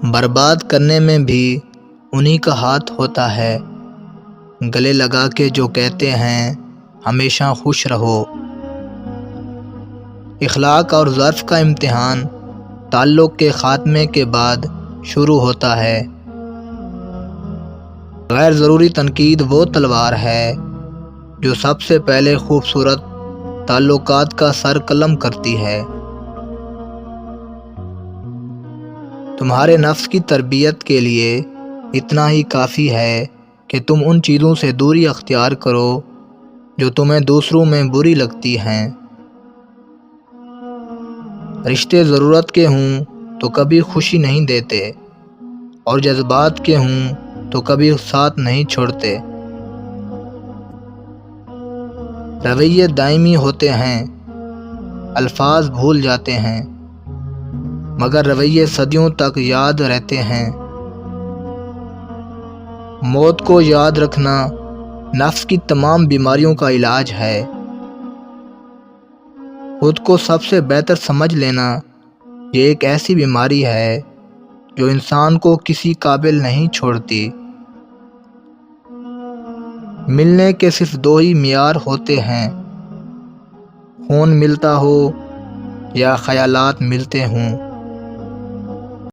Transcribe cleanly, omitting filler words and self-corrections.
برباد کرنے میں بھی انہی کا ہاتھ ہوتا ہے، گلے لگا کے جو کہتے ہیں ہمیشہ خوش رہو۔ اخلاق اور ظرف کا امتحان تعلق کے خاتمے کے بعد شروع ہوتا ہے۔ غیر ضروری تنقید وہ تلوار ہے جو سب سے پہلے خوبصورت تعلقات کا سر قلم کرتی ہے۔ تمہارے نفس کی تربیت کے لیے اتنا ہی کافی ہے کہ تم ان چیزوں سے دوری اختیار کرو جو تمہیں دوسروں میں بری لگتی ہیں۔ رشتے ضرورت کے ہوں تو کبھی خوشی نہیں دیتے، اور جذبات کے ہوں تو کبھی ساتھ نہیں چھوڑتے۔ رویے دائمی ہوتے ہیں، الفاظ بھول جاتے ہیں، مگر رویے صدیوں تک یاد رہتے ہیں۔ موت کو یاد رکھنا نفس کی تمام بیماریوں کا علاج ہے۔ خود کو سب سے بہتر سمجھ لینا یہ ایک ایسی بیماری ہے جو انسان کو کسی قابل نہیں چھوڑتی۔ ملنے کے صرف دو ہی معیار ہوتے ہیں، خون ملتا ہو یا خیالات ملتے ہوں۔